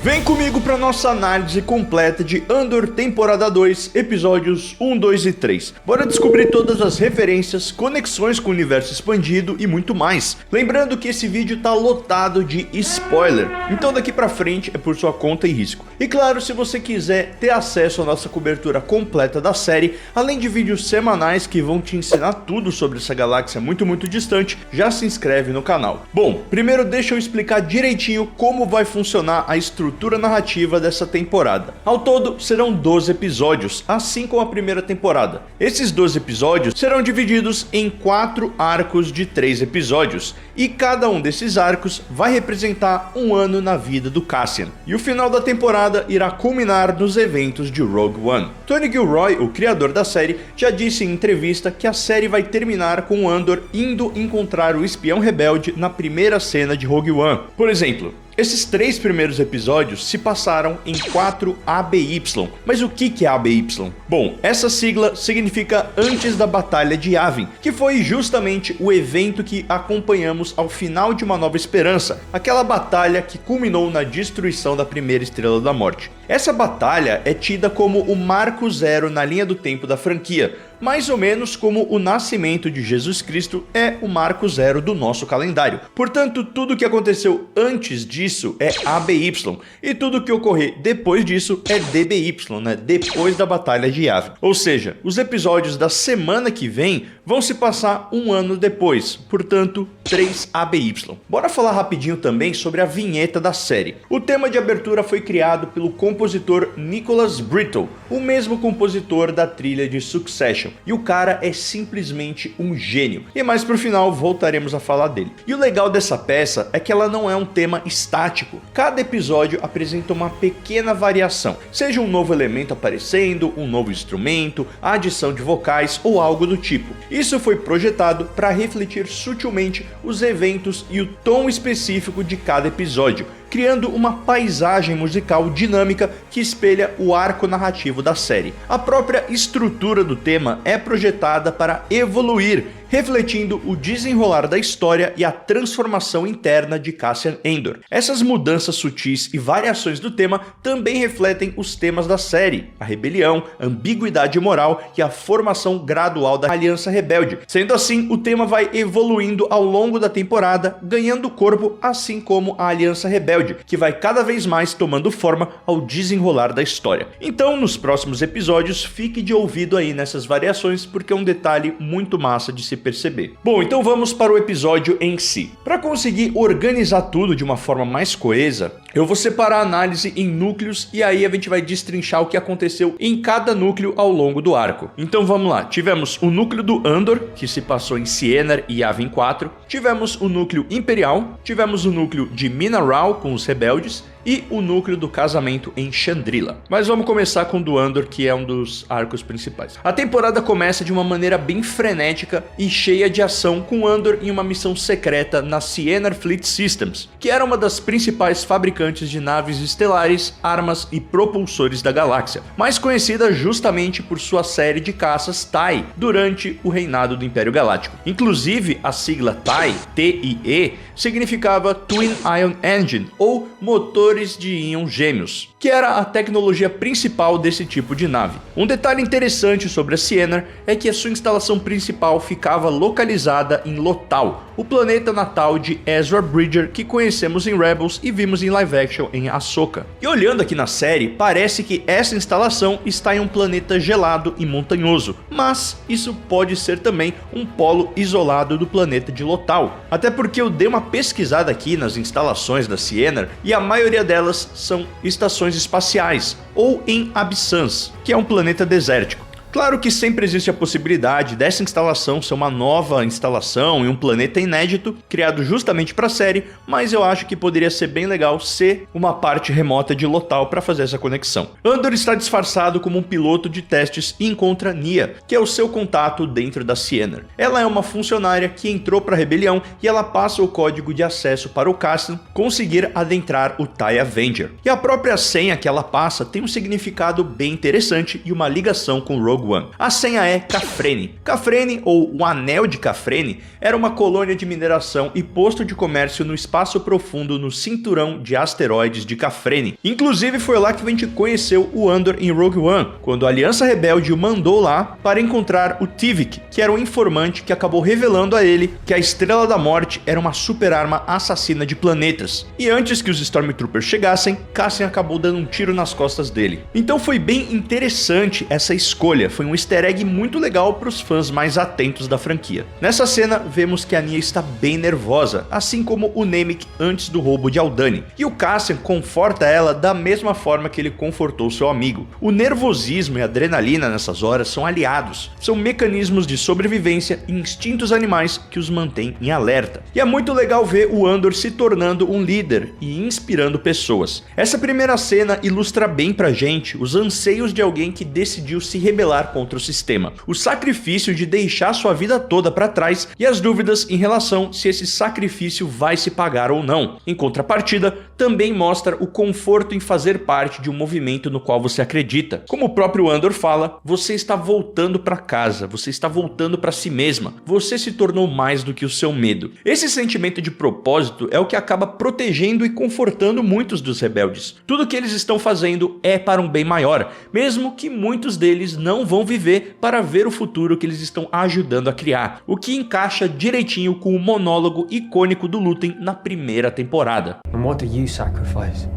Vem comigo para nossa análise completa de Andor temporada 2, episódios 1, 2 e 3. Bora descobrir todas as referências, conexões com o universo expandido e muito mais. Lembrando que esse vídeo tá lotado de spoiler, então daqui pra frente é por sua conta e risco. E claro, se você quiser ter acesso à nossa cobertura completa da série, além de vídeos semanais que vão te ensinar tudo sobre essa galáxia muito distante, já se inscreve no canal. Bom, primeiro deixa eu explicar direitinho como vai funcionar a estrutura narrativa dessa temporada. Ao todo, serão 12 episódios, assim como a primeira temporada. Esses 12 episódios serão divididos em 4 arcos de 3 episódios, e cada um desses arcos vai representar um ano na vida do Cassian. E o final da temporada irá culminar nos eventos de Rogue One. Tony Gilroy, o criador da série, já disse em entrevista que a série vai terminar com o Andor indo encontrar o espião rebelde na primeira cena de Rogue One. Por exemplo, esses 3 primeiros episódios se passaram em 4 ABY. Mas o que é ABY? Bom, essa sigla significa Antes da Batalha de Yavin, que foi justamente o evento que acompanhamos ao final de Uma Nova Esperança, aquela batalha que culminou na destruição da primeira Estrela da Morte. Essa batalha é tida como o marco zero na linha do tempo da franquia, mais ou menos como o nascimento de Jesus Cristo é o marco zero do nosso calendário. Portanto, tudo que aconteceu antes disso é ABY, e tudo que ocorrer depois disso é DBY, depois da Batalha de Yavin. Ou seja, os episódios da semana que vem vão se passar um ano depois, portanto, 3 ABY. Bora falar rapidinho também sobre a vinheta da série. O tema de abertura foi criado pelo compositor Nicholas Brittle, o mesmo compositor da trilha de Succession. E o cara é simplesmente um gênio. E mais pro final voltaremos a falar dele. E o legal dessa peça é que ela não é um tema estático. Cada episódio apresenta uma pequena variação, seja um novo elemento aparecendo, um novo instrumento, a adição de vocais ou algo do tipo. Isso foi projetado para refletir sutilmente os eventos e o tom específico de cada episódio, criando uma paisagem musical dinâmica que espelha o arco narrativo da série. A própria estrutura do tema é projetada para evoluir, refletindo o desenrolar da história e a transformação interna de Cassian Andor. Essas mudanças sutis e variações do tema também refletem os temas da série: a rebelião, a ambiguidade moral e a formação gradual da Aliança Rebelde. Sendo assim, o tema vai evoluindo ao longo da temporada, ganhando corpo, assim como a Aliança Rebelde, que vai cada vez mais tomando forma ao desenrolar da história. Então, nos próximos episódios, fique de ouvido aí nessas variações, porque é um detalhe muito massa de se perceber. Bom, então vamos para o episódio em si. Para conseguir organizar tudo de uma forma mais coesa, eu vou separar a análise em núcleos e aí a gente vai destrinchar o que aconteceu em cada núcleo ao longo do arco. Então vamos lá, tivemos o núcleo do Andor, que se passou em Ciena e Yavin 4, tivemos o núcleo Imperial, tivemos o núcleo de Minaral com os rebeldes, e o núcleo do casamento em Chandrila. Mas vamos começar com o do Andor, que é um dos arcos principais. A temporada começa de uma maneira bem frenética e cheia de ação, com Andor em uma missão secreta na Ciena Fleet Systems, que era uma das principais fabricantes de naves estelares, armas e propulsores da galáxia, mais conhecida justamente por sua série de caças TIE durante o reinado do Império Galáctico. Inclusive, a sigla TIE, T-I-E, significava Twin Ion Engine, ou motor de íon gêmeos, que era a tecnologia principal desse tipo de nave. Um detalhe interessante sobre a Ciena é que a sua instalação principal ficava localizada em Lothal, o planeta natal de Ezra Bridger, que conhecemos em Rebels e vimos em live action em Ahsoka. E olhando aqui na série, parece que essa instalação está em um planeta gelado e montanhoso, mas isso pode ser também um polo isolado do planeta de Lothal, até porque eu dei uma pesquisada aqui nas instalações da Ciena e a maioria delas são estações espaciais, ou em Absans, que é um planeta desértico. Claro que sempre existe a possibilidade dessa instalação ser uma nova instalação em um planeta inédito, criado justamente para a série, mas eu acho que poderia ser bem legal ser uma parte remota de Lothal para fazer essa conexão. Andor está disfarçado como um piloto de testes e encontra Nia, que é o seu contato dentro da Ciena. Ela é uma funcionária que entrou para a rebelião e ela passa o código de acesso para o Cassian conseguir adentrar o TIE Avenger. E a própria senha que ela passa tem um significado bem interessante e uma ligação com Rogue Rogue One. A senha é Kafrene. Kafrene, ou o Anel de Kafrene, era uma colônia de mineração e posto de comércio no espaço profundo no cinturão de asteroides de Kafrene. Inclusive foi lá que a gente conheceu o Andor em Rogue One, quando a Aliança Rebelde o mandou lá para encontrar o Tivik, que era um informante que acabou revelando a ele que a Estrela da Morte era uma super arma assassina de planetas. E antes que os Stormtroopers chegassem, Cassian acabou dando um tiro nas costas dele. Então foi bem interessante essa escolha, foi um easter egg muito legal para os fãs mais atentos da franquia. Nessa cena, vemos que a Nia está bem nervosa, assim como o Nemik antes do roubo de Aldhani. E o Cassian conforta ela da mesma forma que ele confortou seu amigo. O nervosismo e a adrenalina nessas horas são aliados, são mecanismos de sobrevivência e instintos animais que os mantêm em alerta. E é muito legal ver o Andor se tornando um líder e inspirando pessoas. Essa primeira cena ilustra bem pra gente os anseios de alguém que decidiu se rebelar contra o sistema, o sacrifício de deixar sua vida toda para trás e as dúvidas em relação se esse sacrifício vai se pagar ou não. Em contrapartida, também mostra o conforto em fazer parte de um movimento no qual você acredita. Como o próprio Andor fala, você está voltando para casa, você está voltando para si mesma, você se tornou mais do que o seu medo. Esse sentimento de propósito é o que acaba protegendo e confortando muitos dos rebeldes. Tudo que eles estão fazendo é para um bem maior, mesmo que muitos deles não vão viver para ver o futuro que eles estão ajudando a criar, o que encaixa direitinho com o monólogo icônico do Luthen na primeira temporada. And what do you sacrifice?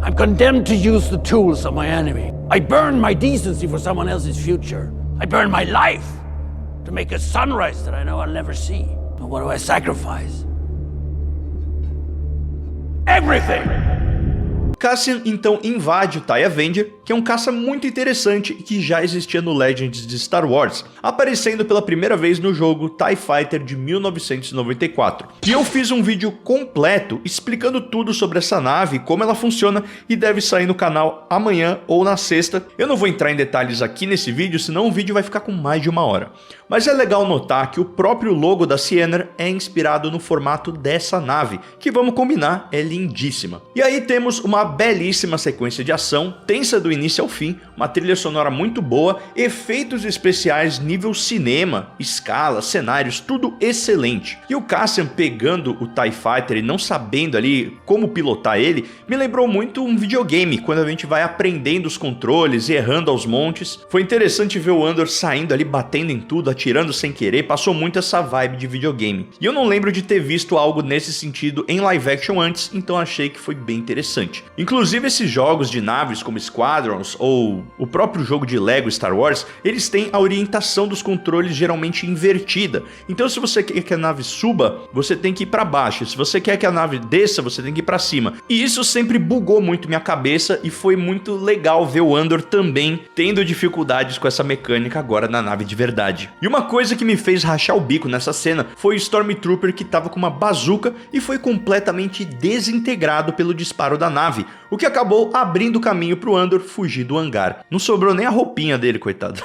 I'm condemned to use the tools of my enemy. I burn my decency for someone else's future. I burn my life to make a sunrise that I know I'll never see. But what do I sacrifice? Everything! Cassian então invade o TIE Avenger, que é um caça muito interessante e que já existia no Legends de Star Wars, aparecendo pela primeira vez no jogo TIE Fighter de 1994. E eu fiz um vídeo completo explicando tudo sobre essa nave, como ela funciona, e deve sair no canal amanhã ou na sexta. Eu não vou entrar em detalhes aqui nesse vídeo, senão o vídeo vai ficar com mais de 1 hora. Mas é legal notar que o próprio logo da Ciena é inspirado no formato dessa nave, que vamos combinar, é lindíssima. E aí temos uma belíssima sequência de ação, tensa do início ao fim, uma trilha sonora muito boa, efeitos especiais nível cinema, escala, cenários, tudo excelente. E o Cassian pegando o TIE Fighter e não sabendo ali como pilotar ele, me lembrou muito um videogame, quando a gente vai aprendendo os controles e errando aos montes. Foi interessante ver o Andor saindo ali, batendo em tudo, atirando sem querer, passou muito essa vibe de videogame. E eu não lembro de ter visto algo nesse sentido em live action antes, então achei que foi bem interessante. Inclusive esses jogos de naves como Squadrons ou o próprio jogo de Lego Star Wars, eles têm a orientação dos controles geralmente invertida. Então se você quer que a nave suba, você tem que ir para baixo. Se você quer que a nave desça, você tem que ir para cima. E isso sempre bugou muito minha cabeça e foi muito legal ver o Andor também tendo dificuldades com essa mecânica agora na nave de verdade. E uma coisa que me fez rachar o bico nessa cena foi o Stormtrooper que estava com uma bazuca e foi completamente desintegrado pelo disparo da nave, o que acabou abrindo caminho para o Andor fugir do hangar. Não sobrou nem a roupinha dele, coitado.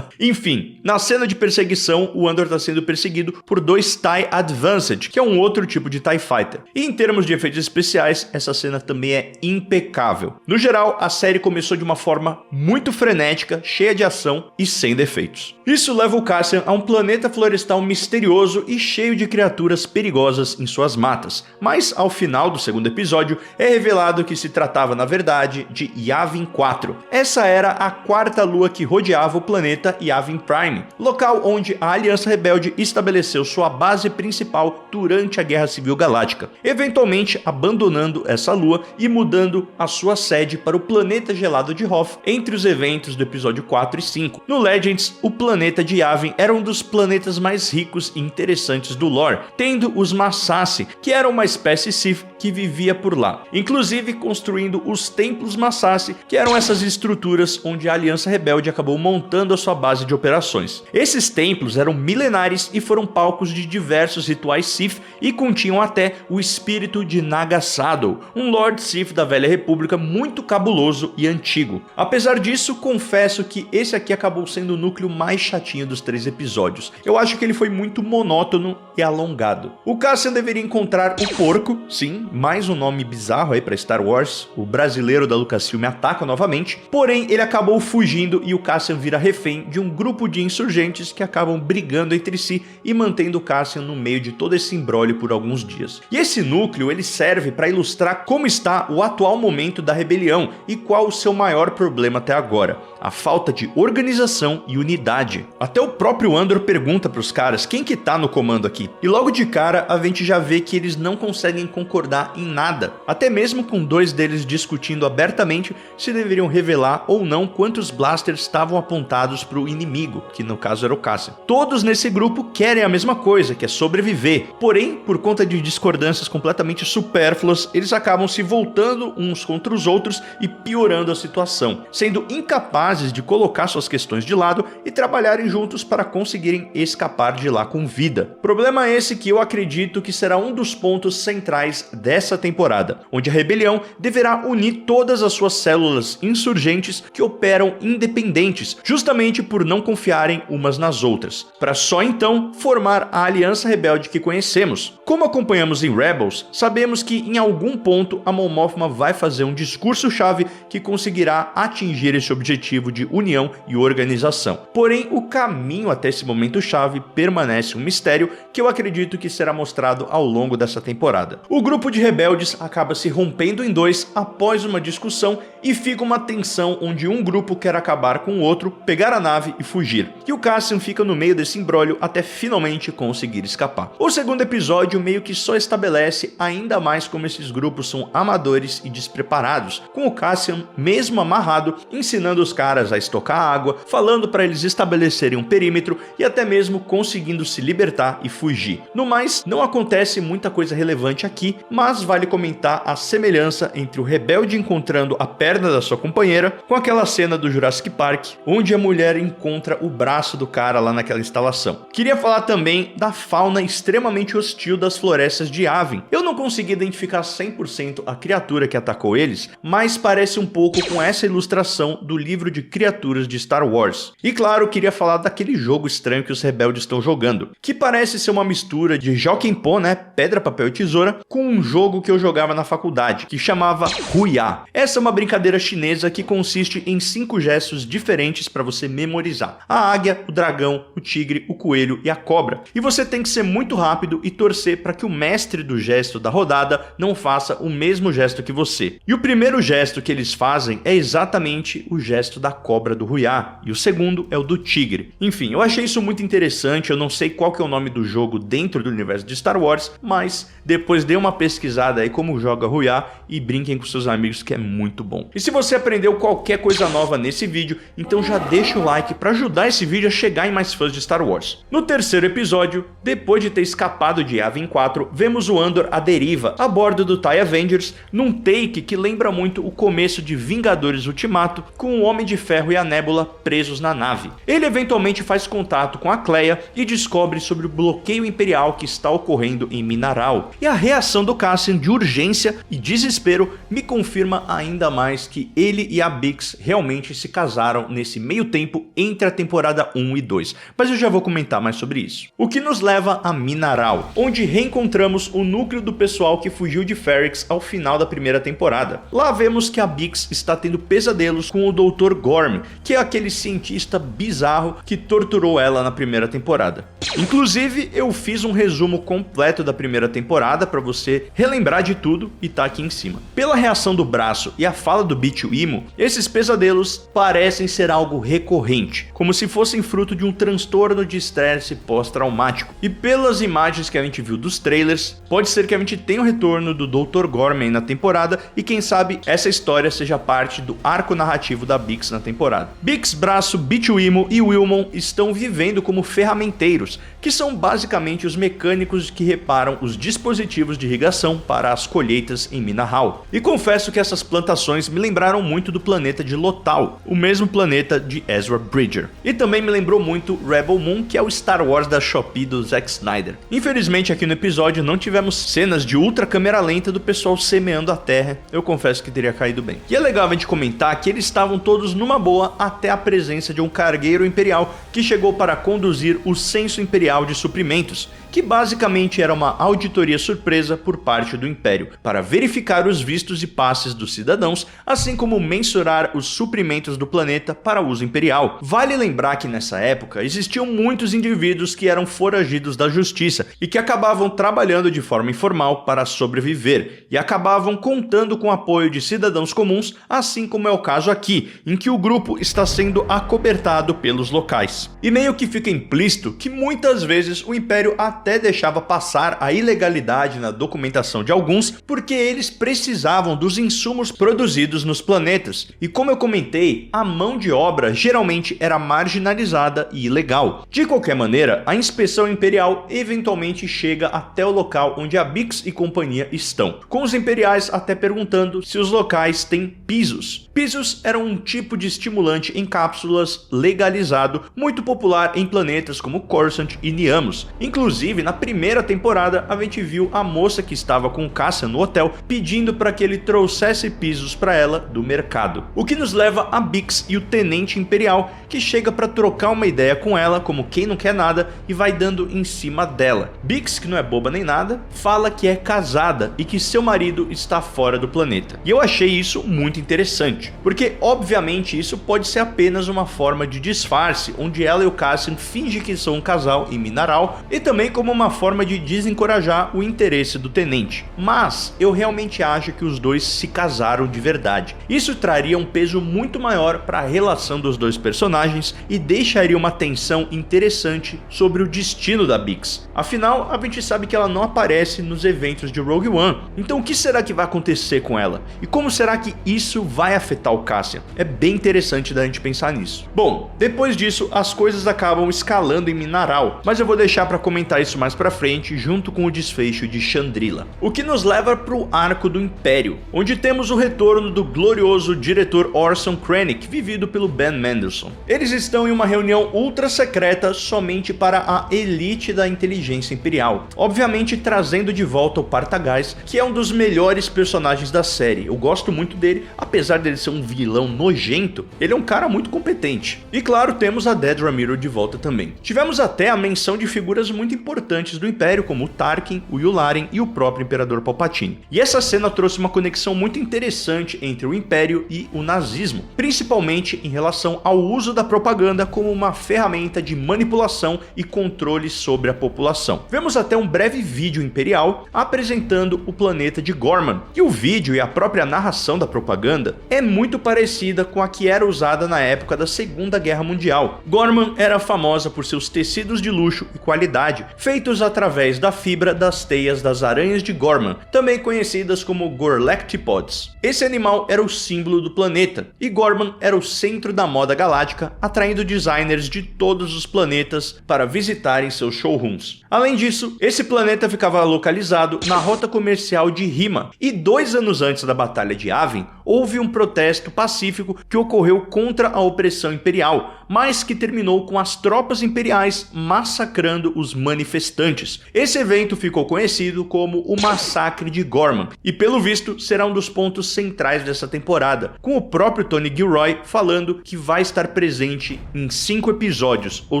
Enfim, na cena de perseguição, o Andor está sendo perseguido por 2 TIE Advanced, que é um outro tipo de TIE Fighter. E em termos de efeitos especiais, essa cena também é impecável. No geral, a série começou de uma forma muito frenética, cheia de ação e sem defeitos. Isso leva o Cassian a um planeta florestal misterioso e cheio de criaturas perigosas em suas matas. Mas, ao final do segundo episódio, é revelado que se tratava, na verdade, de Yavin 4. Essa era a 4ª lua que rodeava o planeta Yavin Prime, local onde a Aliança Rebelde estabeleceu sua base principal durante a Guerra Civil Galáctica, eventualmente abandonando essa lua e mudando a sua sede para o planeta gelado de Hoth entre os eventos do episódio 4 e 5. No Legends, o planeta de Yavin era um dos planetas mais ricos e interessantes do lore, tendo os Massassi, que eram uma espécie Sith que vivia por lá, inclusive construindo os Templos Massassi, que eram essas estruturas onde a Aliança Rebelde acabou montando a sua base de operações. Esses templos eram milenares e foram palcos de diversos rituais Sith e continham até o espírito de Naga Sadow, um Lord Sith da Velha República muito cabuloso e antigo. Apesar disso, confesso que esse aqui acabou sendo o núcleo mais chatinho dos 3 episódios. Eu acho que ele foi muito monótono e alongado. O Cassian deveria encontrar o Porco, sim, mais um nome bizarro aí para Star Wars, Wars, o brasileiro da Lucasfilm ataca novamente, porém ele acabou fugindo e o Cassian vira refém de um grupo de insurgentes que acabam brigando entre si e mantendo o Cassian no meio de todo esse imbróglio por alguns dias. E esse núcleo ele serve para ilustrar como está o atual momento da rebelião e qual o seu maior problema até agora: a falta de organização e unidade. Até o próprio Andor pergunta para os caras quem que tá no comando aqui, e logo de cara a gente já vê que eles não conseguem concordar em nada, até mesmo com dois deles discutindo abertamente se deveriam revelar ou não quantos blasters estavam apontados para o inimigo, que no caso era o Cassian. Todos nesse grupo querem a mesma coisa, que é sobreviver, porém, por conta de discordâncias completamente supérfluas, eles acabam se voltando uns contra os outros e piorando a situação, sendo incapazes de colocar suas questões de lado e trabalharem juntos para conseguirem escapar de lá com vida. Problema esse que eu acredito que será um dos pontos centrais dessa temporada, onde a rebelião deverá unir todas as suas células insurgentes que operam independentes, justamente por não confiarem umas nas outras, para só então formar a aliança rebelde que conhecemos. Como acompanhamos em Rebels, sabemos que em algum ponto a Mon Mothma vai fazer um discurso-chave que conseguirá atingir esse objetivo de união e organização. Porém, o caminho até esse momento-chave permanece um mistério que eu acredito que será mostrado ao longo dessa temporada. O grupo de rebeldes acaba se rompendo em dois após uma discussão e fica uma tensão onde um grupo quer acabar com o outro, pegar a nave e fugir. E o Cassian fica no meio desse imbróglio até finalmente conseguir escapar. O segundo episódio meio que só estabelece ainda mais como esses grupos são amadores e despreparados, com o Cassian, mesmo amarrado, ensinando os caras a estocar água, falando para eles estabelecerem um perímetro e até mesmo conseguindo se libertar e fugir. No mais, não acontece muita coisa relevante aqui, mas vale comentar a semelhança entre o rebelde encontrando a perna da sua companheira com aquela cena do Jurassic Park, onde a mulher encontra o braço do cara lá naquela instalação. Queria falar também da fauna extremamente hostil das florestas de Yavin. Eu não consegui identificar 100% a criatura que atacou eles, mas parece um pouco com essa ilustração do livro de criaturas de Star Wars. E claro, queria falar daquele jogo estranho que os rebeldes estão jogando, que parece ser uma mistura de Jokenpon, né, pedra, papel e tesoura, com um jogo que eu jogava na faculdade, que chamava Huya. Essa é uma brincadeira chinesa que consiste em 5 gestos diferentes para você memorizar: a águia, o dragão, o tigre, o coelho e a cobra. E você tem que ser muito rápido e torcer para que o mestre do gesto da rodada não faça o mesmo gesto que você. E o primeiro gesto que eles fazem é exatamente o gesto da cobra do Huya, e o segundo é o do tigre. Enfim, eu achei isso muito interessante. Eu não sei qual que é o nome do jogo dentro do universo de Star Wars, mas depois dê uma pesquisada aí como joga Huya e brinquem com seus amigos, que é muito bom. E se você aprendeu qualquer coisa nova nesse vídeo, então já deixa o like para ajudar esse vídeo a chegar em mais fãs de Star Wars. No terceiro episódio, depois de ter escapado de Yavin 4, vemos o Andor à deriva, a bordo do TIE Avengers, num take que lembra muito o começo de Vingadores Ultimato, com o Homem de Ferro e a Nebula presos na nave. Ele eventualmente faz contato com a Kleia e descobre sobre o bloqueio imperial que está ocorrendo em Minaral. E a reação do Cassian de urgência e desespero me confirma ainda mais que ele e a Bix realmente se casaram nesse meio tempo entre a temporada 1 e 2, mas eu já vou comentar mais sobre isso. O que nos leva a Minaral, onde reencontramos o núcleo do pessoal que fugiu de Ferrix ao final da primeira temporada. Lá vemos que a Bix está tendo pesadelos com o Dr. Gorm, que é aquele cientista bizarro que torturou ela na primeira temporada. Inclusive, eu fiz um resumo completo da primeira temporada para você relembrar de tudo e tá aqui em cima. Pela reação do braço e a fala do Bicho-Imo, esses pesadelos parecem ser algo recorrente, como se fossem fruto de um transtorno de estresse pós-traumático. E pelas imagens que a gente viu dos trailers, pode ser que a gente tenha o retorno do Dr. Gorman na temporada e quem sabe essa história seja parte do arco narrativo da Bix na temporada. Bix, Braço, Bicho-Imo e Wilmon estão vivendo como ferramenteiros, que são basicamente os mecânicos que reparam os dispositivos de irrigação para as colheitas em Minaral. E confesso que essas plantações me lembraram muito do planeta de Lothal, o mesmo planeta de Ezra Bridger. E também me lembrou muito Rebel Moon, que é o Star Wars da Shopee do Zack Snyder. Infelizmente aqui no episódio não tivemos cenas de ultra câmera lenta do pessoal semeando a terra, eu confesso que teria caído bem. E é legal a gente comentar que eles estavam todos numa boa até a presença de um cargueiro imperial que chegou para conduzir o censo imperial de suprimentos, que basicamente era uma auditoria surpresa por parte do Império, para verificar os vistos e passes dos cidadãos, assim como mensurar os suprimentos do planeta para uso imperial. Vale lembrar que nessa época existiam muitos indivíduos que eram foragidos da justiça e que acabavam trabalhando de forma informal para sobreviver, e acabavam contando com o apoio de cidadãos comuns, assim como é o caso aqui, em que o grupo está sendo acobertado pelos locais. E meio que fica implícito que muitas vezes o Império até deixava passar a ilegalidade na documentação de alguns, porque eles precisavam dos insumos produzidos nos planetas, e como eu comentei, a mão de obra geralmente era marginalizada e ilegal. De qualquer maneira, a inspeção imperial eventualmente chega até o local onde a Bix e companhia estão, com os imperiais até perguntando se os locais têm pisos. Pisos eram um tipo de estimulante em cápsulas legalizado, muito popular em planetas como Coruscant e Niamos. Inclusive, na primeira temporada, a gente viu a moça que estava com o Cassian no hotel pedindo para que ele trouxesse pisos para ela do mercado. O que nos leva a Bix e o Tenente Imperial, que chega para trocar uma ideia com ela, como quem não quer nada, e vai dando em cima dela. Bix, que não é boba nem nada, fala que é casada e que seu marido está fora do planeta. E eu achei isso muito interessante, porque obviamente isso pode ser apenas uma forma de disfarce, onde ela e o Cassian fingem que são um casal em Minaral, e também como uma forma de desencorajar o interesse do Tenente. Mas eu realmente acho que os dois se casaram de verdade. Isso traria um peso muito maior para a relação dos dois personagens e deixaria uma tensão interessante sobre o destino da Bix. Afinal, a gente sabe que ela não aparece nos eventos de Rogue One, então o que será que vai acontecer com ela? E como será que isso vai afetar o Cassian? É bem interessante da gente pensar nisso. Bom, depois disso, as coisas acabam escalando em Minaral, mas eu vou deixar para comentar isso mais pra frente, junto com o desfecho de Chandrila. O que nos leva pro arco do Império, onde temos o retorno do glorioso diretor Orson Krennic, vivido pelo Ben Mendelsohn. Eles estão em uma reunião ultra secreta somente para a elite da inteligência imperial, obviamente trazendo de volta o Partagás, que é um dos melhores personagens da série. Eu gosto muito dele, apesar dele ser um vilão nojento, ele é um cara muito competente. E claro, temos a Dedra Meero de volta também. Tivemos até a menção de figuras muito importantes do Império, como o Tarkin, o Yularen e o próprio Imperador Palpatine. E essa cena trouxe uma conexão muito interessante entre o Império e o nazismo, principalmente em relação ao uso da propaganda como uma ferramenta de manipulação e controle sobre a população. Vemos até um breve vídeo imperial apresentando o planeta de Gorman, e o vídeo e a própria narração da propaganda é muito parecida com a que era usada na época da Segunda Guerra Mundial. Gorman era famosa por seus tecidos de luxo e qualidade, feitos através da fibra das teias das aranhas de Gorman, também conhecidas como Gorlectipods. Esse animal era o símbolo do planeta, e Gorman era o centro da moda galáctica, atraindo designers de todos os planetas para visitarem seus showrooms. Além disso, esse planeta ficava localizado na rota comercial de Rima, e 2 anos antes da Batalha de Yavin, houve um protesto pacífico que ocorreu contra a opressão imperial, mas que terminou com as tropas imperiais massacrando os manifestantes. Esse evento ficou conhecido como o Massacre de Gorman, e pelo visto será um dos pontos centrais dessa temporada, com o próprio Tony Gilroy falando que vai estar presente em 5 episódios, ou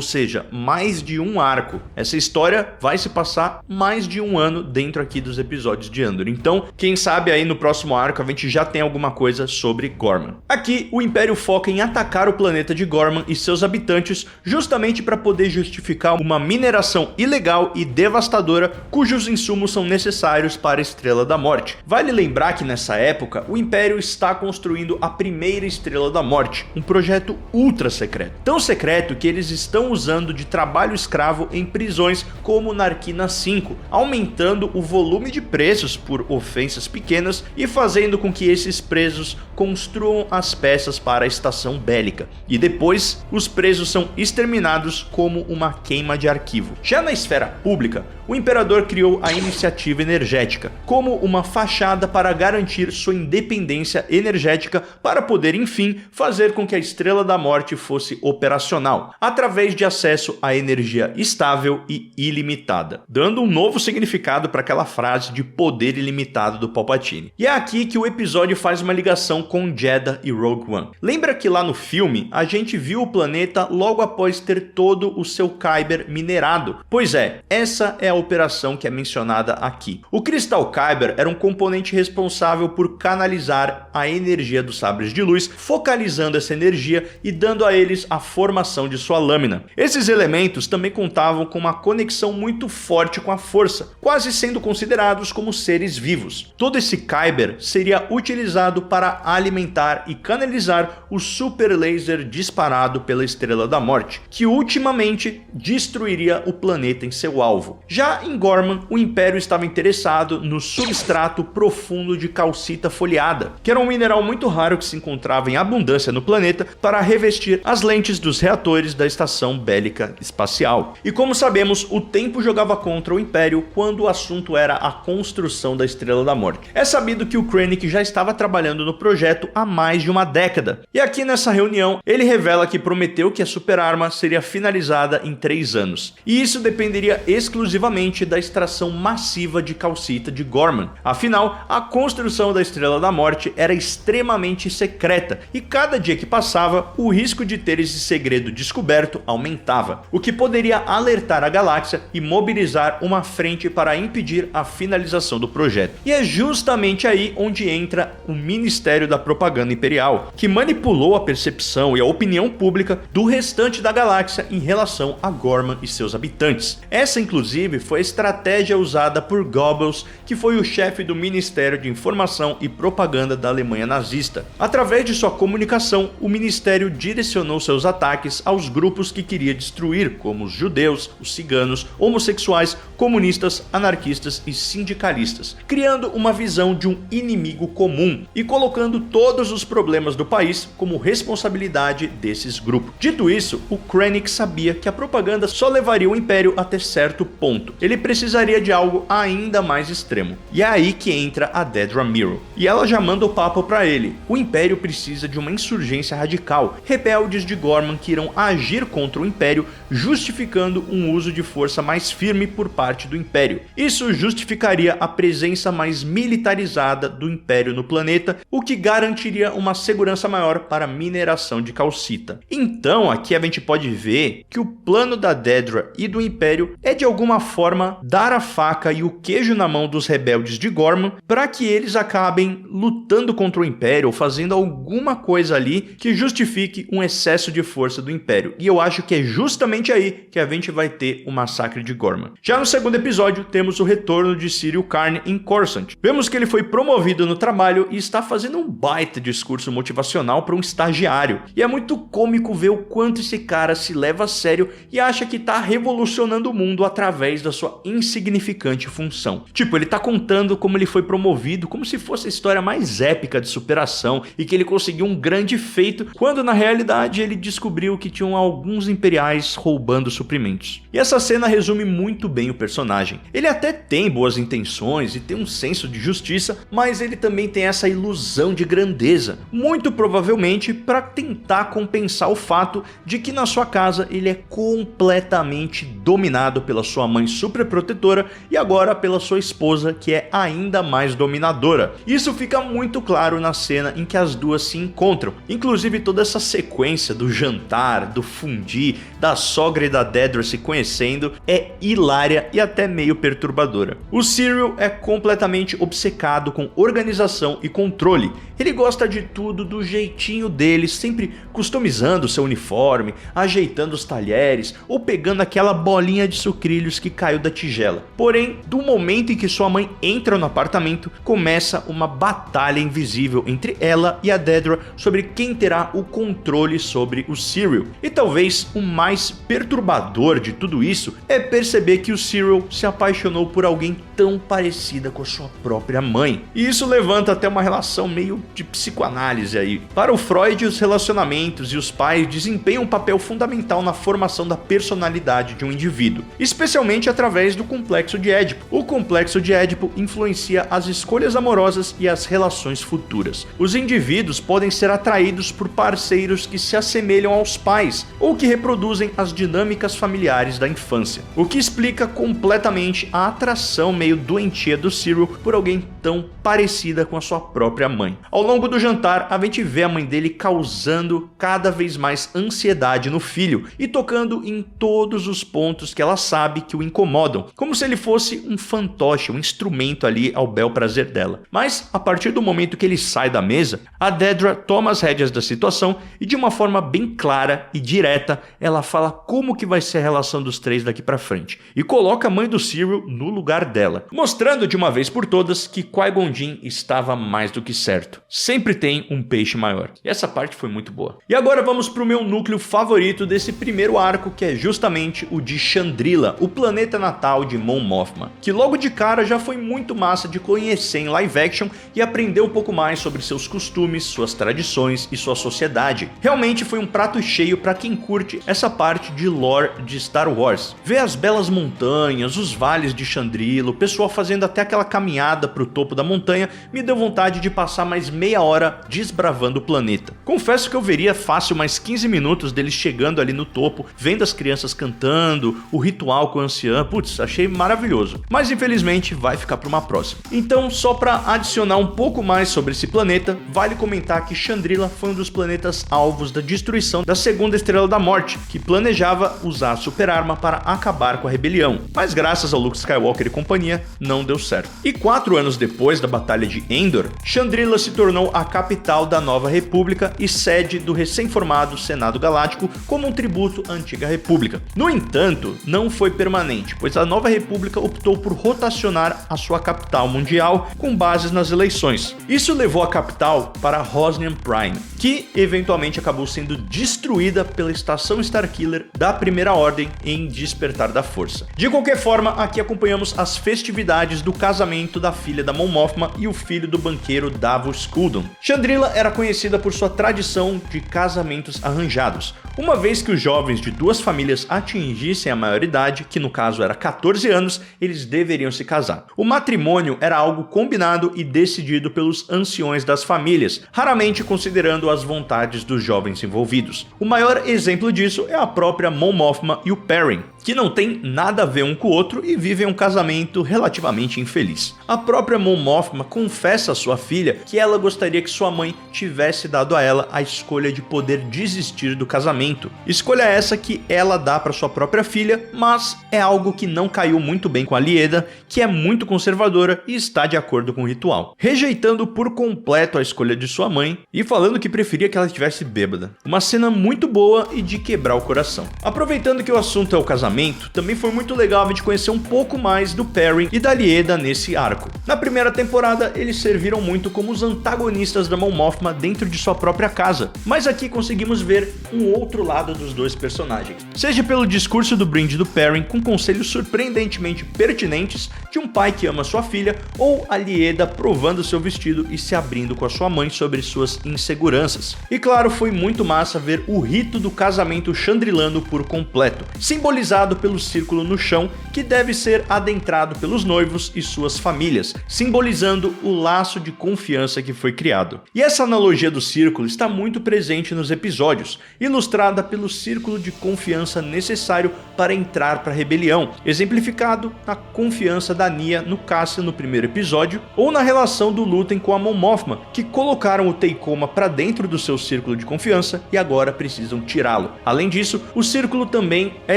seja, mais de um arco. Essa história vai se passar mais de um ano dentro aqui dos episódios de Andor, então quem sabe aí no próximo arco a gente já tem alguma coisa sobre Gorman. Aqui o Império foca em atacar o planeta de Gorman e seus habitantes, justamente para poder justificar uma mineração ilegal e devastadora cujos insumos são necessários para a Estrela da Morte. Vale lembrar que nessa época o Império está construindo a primeira Estrela da Morte, um projeto ultra secreto, tão secreto que eles estão usando de trabalho escravo em prisões como Narquina 5, aumentando o volume de presos por ofensas pequenas e fazendo com que esses presos construam as peças para a estação bélica, e depois os presos são exterminados como uma queima de arquivo. Já na esfera pública, o Imperador criou a Iniciativa Energética como uma fachada para garantir sua independência energética, para poder enfim fazer com que a Estrela da Morte fosse operacional, através de acesso a energia estável e ilimitada, dando um novo significado para aquela frase de poder ilimitado do Palpatine. E é aqui que o episódio faz uma ligação com Jedha e Rogue One. Lembra que lá no filme a gente viu o planeta logo após ter todo o seu Kyber minerado? Pois é, essa é a operação que é mencionada aqui. O Crystal Kyber era um componente responsável por canalizar a energia dos sabres de luz, focalizando essa energia e dando a eles a formação de sua lâmina. Esses elementos também contavam com uma conexão muito forte com a força, quase sendo considerados como seres vivos. Todo esse Kyber seria utilizado para alimentar e canalizar o super laser disparado pela Estrela da Morte, que ultimamente destruiria o planeta em seu alvo. Já em Gorman, o Império estava interessado no substrato profundo de calcita foliada, que era um mineral muito raro que se encontrava em abundância no planeta para revestir as lentes dos reatores da Estação Bélica Espacial. E como sabemos, o tempo jogava contra o Império quando o assunto era a construção da Estrela da Morte. É sabido que o Krennic já estava trabalhando no projeto há mais de uma década, e aqui nessa reunião ele revela que prometeu que a superarma seria finalizada em 3 anos, e isso dependeria exclusivamente da extração massiva de calcita de Gorman. Afinal, a construção da Estrela da Morte era extremamente secreta, e cada dia que passava, o risco de ter esse segredo descoberto aumentava, o que poderia alertar a galáxia e mobilizar uma frente para impedir a finalização do projeto. E é justamente aí onde entra o Ministério da Propaganda Imperial, que manipulou a percepção e a opinião pública do restante da galáxia em relação a Gorman e seus habitantes. Essa, inclusive, foi a estratégia usada por Goebbels, que foi o chefe do Ministério de Informação e Propaganda da Alemanha nazista. Através de sua comunicação, o Ministério direcionou seus ataques aos grupos que queria destruir, como os judeus, os ciganos, homossexuais, comunistas, anarquistas e sindicalistas, criando uma visão de um inimigo comum e colocando todos os problemas do país como responsabilidade desses grupos. Dito isso, o Krennic sabia que a propaganda só levaria o Império até certo ponto. Ele precisaria de algo ainda mais extremo. E é aí que entra a Dedra Meero. E ela já manda o papo para ele. O Império precisa de uma insurgência radical, rebeldes de Gorman que irão agir contra o Império, justificando um uso de força mais firme por parte do Império. Isso justificaria a presença mais militarizada do Império no planeta, o que garantiria uma segurança maior para a mineração de calcita. Então, aqui a gente pode ver que o plano da Dedra e do Império é de alguma forma dar a faca e o queijo na mão dos rebeldes de Gorman para que eles acabem lutando contra o Império ou fazendo alguma coisa ali que justifique um excesso de força do Império. E eu acho que é justamente aí que a gente vai ter o massacre de Gorman. Já no segundo episódio, temos o retorno de Cyril Karn em Coruscant. Vemos que ele foi promovido no trabalho e está fazendo um baita discurso motivacional para um estagiário. E é muito cômico ver o quanto esse cara se leva a sério e acha que está revolucionando o mundo através da sua insignificante função. Tipo, ele tá contando como ele foi promovido, como se fosse a história mais épica de superação e que ele conseguiu um grande feito, quando na realidade ele descobriu que tinham alguns imperiais roubando suprimentos. E essa cena resume muito bem o personagem. Ele até tem boas intenções e tem um senso de justiça, mas ele também tem essa ilusão de grandeza, muito provavelmente para tentar compensar o fato de que na sua casa ele é completamente dominado pela sua mãe superprotetora e agora pela sua esposa, que é ainda mais dominadora. Isso fica muito claro na cena em que as duas se encontram. Inclusive toda essa sequência do jantar, do fundir, da sogra e da Dedra se conhecendo é hilária e até meio perturbadora. O Cyril é completamente obcecado com organização e controle. Ele gosta de tudo do jeitinho dele, sempre customizando seu uniforme, ajeitando os talheres ou pegando aquela bolinha de sucrilhos que caiu da tigela. Porém, do momento em que sua mãe entra no apartamento, começa uma batalha invisível entre ela e a Dedra sobre quem terá o controle sobre o Cyril. E talvez o mais perturbador de tudo isso é perceber que o Cyril se apaixonou por alguém tão parecida com a sua própria mãe. E isso levanta até uma relação meio de psicoanálise aí. Para o Freud, os relacionamentos e os pais desempenham um papel fundamental na formação da personalidade de um indivíduo, especialmente através do complexo de Édipo. O complexo de Édipo influencia as escolhas amorosas e as relações futuras. Os indivíduos podem ser atraídos por parceiros que se assemelham aos pais ou que reproduzem as dinâmicas familiares da infância, o que explica com completamente a atração meio doentia do Cyril por alguém tão parecida com a sua própria mãe. Ao longo do jantar, a gente vê a mãe dele causando cada vez mais ansiedade no filho e tocando em todos os pontos que ela sabe que o incomodam, como se ele fosse um fantoche, um instrumento ali ao bel prazer dela. Mas, a partir do momento que ele sai da mesa, a Dedra toma as rédeas da situação e de uma forma bem clara e direta, ela fala como que vai ser a relação dos três daqui pra frente e coloca a mãe do Cyril no lugar dela, mostrando de uma vez por todas que Qui-Gon Jinn estava mais do que certo. Sempre tem um peixe maior. E essa parte foi muito boa. E agora vamos pro meu núcleo favorito desse primeiro arco, que é justamente o de Chandrila, o planeta natal de Mon Mothma, que logo de cara já foi muito massa de conhecer em live action e aprender um pouco mais sobre seus costumes, suas tradições e sua sociedade. Realmente foi um prato cheio para quem curte essa parte de lore de Star Wars. Ver as belas montanhas, os vales de Chandrila, o pessoal fazendo até aquela caminhada pro topo da montanha, me deu vontade de passar mais meia hora desbravando o planeta. Confesso que eu veria fácil mais 15 minutos deles chegando ali no topo, vendo as crianças cantando, o ritual com o anciã, putz, achei maravilhoso. Mas infelizmente vai ficar para uma próxima. Então, só para adicionar um pouco mais sobre esse planeta, vale comentar que Chandrila foi um dos planetas alvos da destruição da segunda Estrela da Morte, que planejava usar a super arma para acabar com a rebelião, mas graças ao Luke Skywalker e companhia, não deu certo. E 4 anos depois da Batalha de Endor, Chandrila se tornou a capital da Nova República e sede do recém-formado Senado Galáctico como um tributo à Antiga República. No entanto, não foi permanente, pois a Nova República optou por rotacionar a sua capital mundial com bases nas eleições. Isso levou a capital para Hosnian Prime, que eventualmente acabou sendo destruída pela estação Starkiller da Primeira Ordem em Despertar da Força. De qualquer forma, aqui acompanhamos as festividades do casamento da filha da Mon Mothma e o filho do banqueiro Davos Sculdun. Chandrila era conhecida por sua tradição de casamentos arranjados, uma vez que os jovens de duas famílias atingissem a maioridade, que no caso era 14 anos, eles deveriam se casar. O matrimônio era algo combinado e decidido pelos anciões das famílias, raramente considerando as vontades dos jovens envolvidos. O maior exemplo disso é a própria Mon Mothma e o Perrin, que não tem nada a ver um com o outro e vivem um casamento relativamente infeliz. A própria Mon Mothma confessa à sua filha que ela gostaria que sua mãe tivesse dado a ela a escolha de poder desistir do casamento. Escolha essa que ela dá para sua própria filha, mas é algo que não caiu muito bem com a Lieda, que é muito conservadora e está de acordo com o ritual, rejeitando por completo a escolha de sua mãe e falando que preferia que ela estivesse bêbada. Uma cena muito boa e de quebrar o coração. Aproveitando que o assunto é o casamento, também foi muito legal a gente conhecer um pouco mais do Perrin e da Lieda nesse arco. Na primeira temporada, eles serviram muito como os antagonistas da Mon Mothma dentro de sua própria casa, mas aqui conseguimos ver um outro lado dos dois personagens. Seja pelo discurso do brinde do Perrin com conselhos surpreendentemente pertinentes de um pai que ama sua filha, ou a Lieda provando seu vestido e se abrindo com a sua mãe sobre suas inseguranças. E claro, foi muito massa ver o rito do casamento chandrilano por completo, simbolizado pelo círculo no chão que deve ser adentrado pelos noivos e suas famílias, simbolizando o laço de confiança que foi criado. E essa analogia do círculo está muito presente nos episódios, ilustrada pelo círculo de confiança necessário para entrar para a rebelião, exemplificado na confiança da Nia no Cassian no primeiro episódio, ou na relação do Luthen com a Mon Mothma, que colocaram o Teikoma para dentro do seu círculo de confiança e agora precisam tirá-lo. Além disso, o círculo também é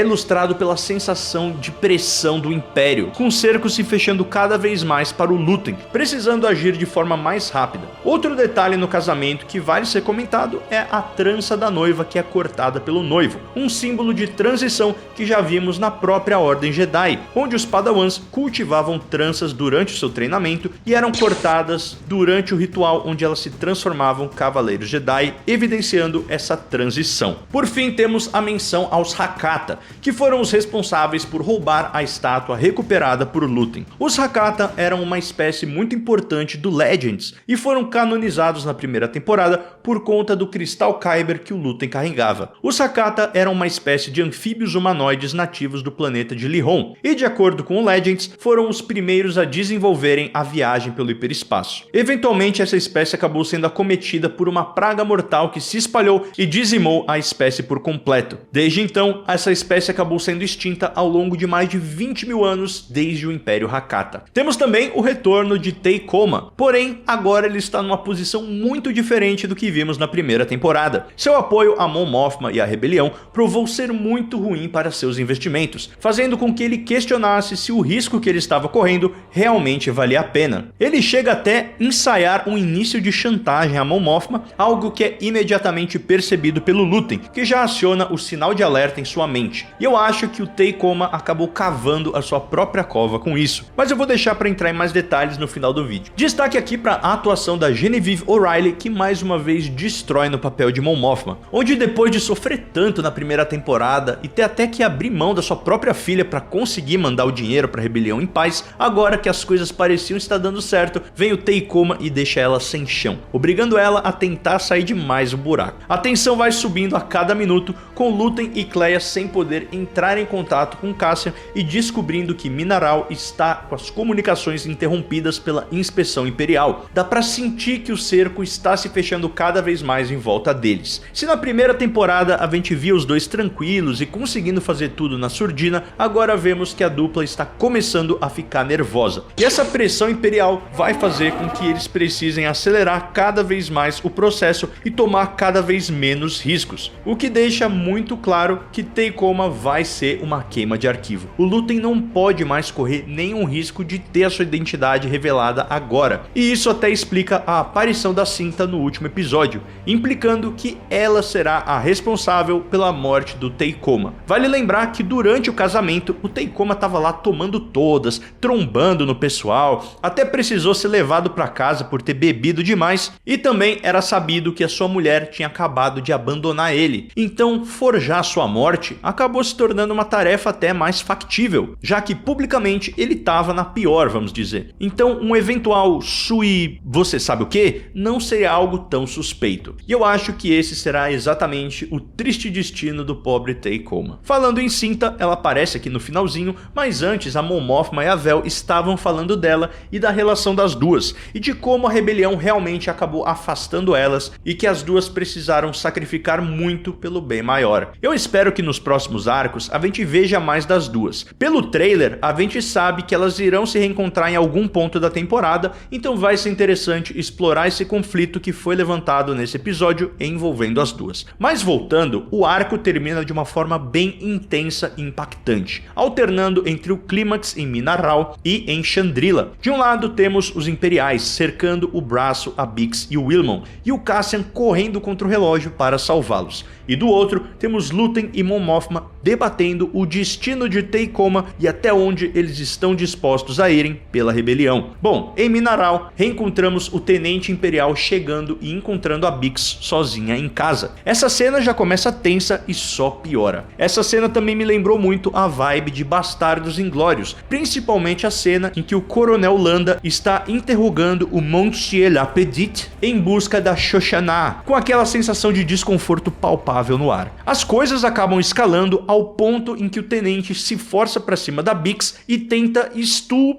ilustrado pela sensação de pressão do Império, com o cerco se fechando cada vez mais para o Luthen, precisando agir de forma mais rápida. Outro detalhe no casamento que vale ser comentado é a trança da noiva que é cortada pelo noivo, um símbolo de transição que já vimos na própria Ordem Jedi, onde os Padawans cultivavam tranças durante o seu treinamento e eram cortadas durante o ritual onde elas se transformavam em Cavaleiros Jedi, evidenciando essa transição. Por fim, temos a menção aos Hakata, que foram os responsáveis por roubar a estátua recuperada por Luthen. Os Hakata eram uma espécie muito importante do Legends e foram canonizados na primeira temporada por conta do cristal Kyber que o Luthen carregava. Os Hakata eram uma espécie de anfíbios humanoides nativos do planeta de Lihon e, de acordo com o Legends, foram os primeiros a desenvolverem a viagem pelo hiperespaço. Eventualmente, essa espécie acabou sendo acometida por uma praga mortal que se espalhou e dizimou a espécie por completo. Desde então, essa espécie acabou sendo sendo extinta ao longo de mais de 20 mil anos desde o Império Hakata. Temos também o retorno de Tei-Koma, porém agora ele está numa posição muito diferente do que vimos na primeira temporada. Seu apoio a Mon Mothma e à rebelião provou ser muito ruim para seus investimentos, fazendo com que ele questionasse se o risco que ele estava correndo realmente valia a pena. Ele chega até ensaiar um início de chantagem a Mon Mothma, algo que é imediatamente percebido pelo Lúthien, que já aciona o sinal de alerta em sua mente. E eu acho que o Tei-Koma acabou cavando a sua própria cova com isso, mas eu vou deixar para entrar em mais detalhes no final do vídeo. Destaque aqui para a atuação da Genevieve O'Reilly, que mais uma vez destrói no papel de Mon Mothma, onde depois de sofrer tanto na primeira temporada e ter até que abrir mão da sua própria filha para conseguir mandar o dinheiro para a rebelião em paz, agora que as coisas pareciam estar dando certo, vem o Tei-Koma e deixa ela sem chão, obrigando ela a tentar sair de mais o buraco. A tensão vai subindo a cada minuto, com Lúthien e Kleya sem poder entrar em contato com Cassian e descobrindo que Minaral está com as comunicações interrompidas pela inspeção imperial. Dá pra sentir que o cerco está se fechando cada vez mais em volta deles. Se na primeira temporada a gente via os dois tranquilos e conseguindo fazer tudo na surdina, agora vemos que a dupla está começando a ficar nervosa. E essa pressão imperial vai fazer com que eles precisem acelerar cada vez mais o processo e tomar cada vez menos riscos, o que deixa muito claro que Tei-Koma vai ser uma queima de arquivo. O Lúthien não pode mais correr nenhum risco de ter a sua identidade revelada agora, e isso até explica a aparição da Cinta no último episódio, implicando que ela será a responsável pela morte do Tei-Koma. Vale lembrar que durante o casamento, o Tei-Koma estava lá tomando todas, trombando no pessoal, até precisou ser levado para casa por ter bebido demais, e também era sabido que a sua mulher tinha acabado de abandonar ele. Então, forjar sua morte acabou se tornando uma tarefa até mais factível, já que publicamente ele estava na pior, vamos dizer. Então, um eventual sui você sabe o que não seria algo tão suspeito. E eu acho que esse será exatamente o triste destino do pobre Tei-Koma. Falando em Cinta, ela aparece aqui no finalzinho, mas antes a Mon Mothma e a Vel estavam falando dela e da relação das duas, e de como a rebelião realmente acabou afastando elas e que as duas precisaram sacrificar muito pelo bem maior. Eu espero que nos próximos arcos a gente veja mais das duas. Pelo trailer, a gente sabe que elas irão se reencontrar em algum ponto da temporada, então vai ser interessante explorar esse conflito que foi levantado nesse episódio envolvendo as duas. Mas voltando, o arco termina de uma forma bem intensa e impactante, alternando entre o clímax em Minaral e em Chandrila. De um lado temos os Imperiais cercando o Brasso, a Bix e o Wilmon, e o Cassian correndo contra o relógio para salvá-los. E do outro, temos Lúthien e Mon Mothma debatendo o destino de Tei-Koma e até onde eles estão dispostos a irem pela rebelião. Bom, em Minaral, reencontramos o Tenente Imperial chegando e encontrando a Bix sozinha em casa. Essa cena já começa tensa e só piora. Essa cena também me lembrou muito a vibe de Bastardos Inglórios, principalmente a cena em que o Coronel Landa está interrogando o Monsieur Lapedit em busca da Shoshana, com aquela sensação de desconforto palpável no ar. As coisas acabam escalando ao ponto em que o tenente se força para cima da Bix e tenta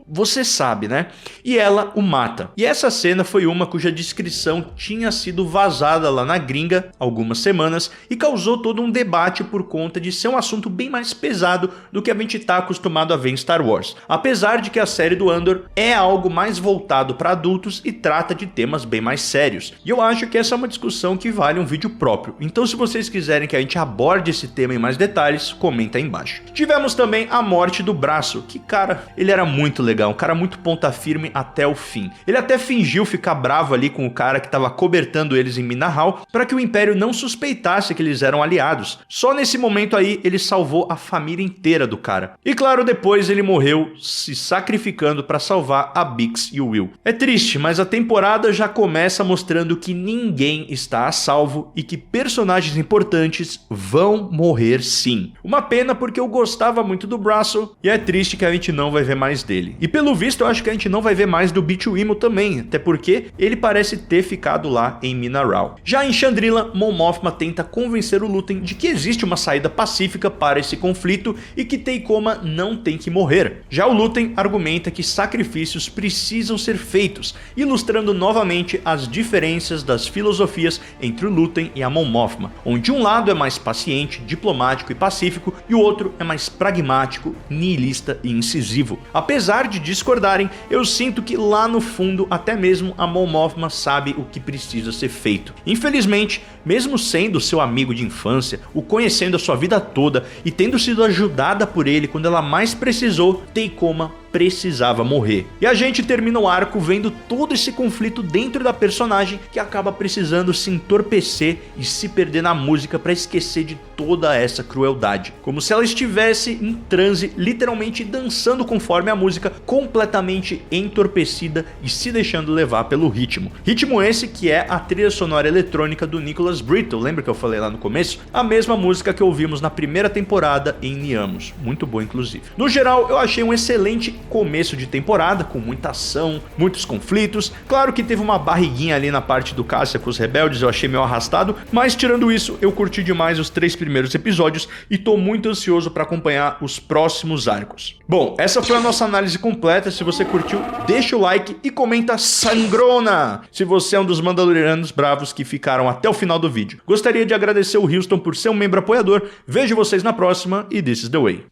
você sabe, né? E ela o mata. E essa cena foi uma cuja descrição tinha sido vazada lá na gringa há algumas semanas e causou todo um debate por conta de ser um assunto bem mais pesado do que a gente está acostumado a ver em Star Wars. Apesar de que a série do Andor é algo mais voltado para adultos e trata de temas bem mais sérios. E eu acho que essa é uma discussão que vale um vídeo próprio. Então se vocês quiserem que a gente aborde esse tema em mais detalhes, comenta aí embaixo. Tivemos também a morte do Brasso, que cara, ele era muito legal, um cara muito ponta firme até o fim. Ele até fingiu ficar bravo ali com o cara que estava cobertando eles em Minaral para que o Império não suspeitasse que eles eram aliados. Só nesse momento aí ele salvou a família inteira do cara. E claro, depois ele morreu se sacrificando para salvar a Bix e o Will. É triste, mas a temporada já começa mostrando que ninguém está a salvo e que personagens importantes vão morrer sim. Uma pena porque eu gostava muito do Brasso e é triste que a gente não vai ver mais dele. E pelo visto eu acho que a gente não vai ver mais do Beat Wimo também, até porque ele parece ter ficado lá em Minaral. Já em Chandrila, Mon Mothma tenta convencer o Lúthien de que existe uma saída pacífica para esse conflito e que Tei-Koma não tem que morrer. Já o Lúthien argumenta que sacrifícios precisam ser feitos, ilustrando novamente as diferenças das filosofias entre o Lúthien e a Mon Mothma, onde um lado é mais paciente, diplomático e pacífico, pacífico e o outro é mais pragmático, nihilista e incisivo. Apesar de discordarem, eu sinto que lá no fundo até mesmo a Mon Mothma sabe o que precisa ser feito. Infelizmente, mesmo sendo seu amigo de infância, o conhecendo a sua vida toda e tendo sido ajudada por ele quando ela mais precisou, Teikoma precisava morrer. E a gente termina o arco vendo todo esse conflito dentro da personagem que acaba precisando se entorpecer e se perder na música para esquecer de toda essa crueldade. Como se ela estivesse em transe, literalmente dançando conforme a música, completamente entorpecida e se deixando levar pelo ritmo. Ritmo esse que é a trilha sonora eletrônica do Nicholas Brittle, lembra que eu falei lá no começo? A mesma música que ouvimos na primeira temporada em Niamos, muito boa inclusive. No geral, eu achei um excelente começo de temporada, com muita ação, muitos conflitos. Claro que teve uma barriguinha ali na parte do Cassia com os rebeldes, eu achei meio arrastado, mas tirando isso, eu curti demais os 3 primeiros episódios e tô muito ansioso para acompanhar os próximos arcos. Bom, essa foi a nossa análise completa. Se você curtiu, deixa o like e comenta sangrona se você é um dos mandalorianos bravos que ficaram até o final do vídeo. Gostaria de agradecer o Houston por ser um membro apoiador. Vejo vocês na próxima e this is the way.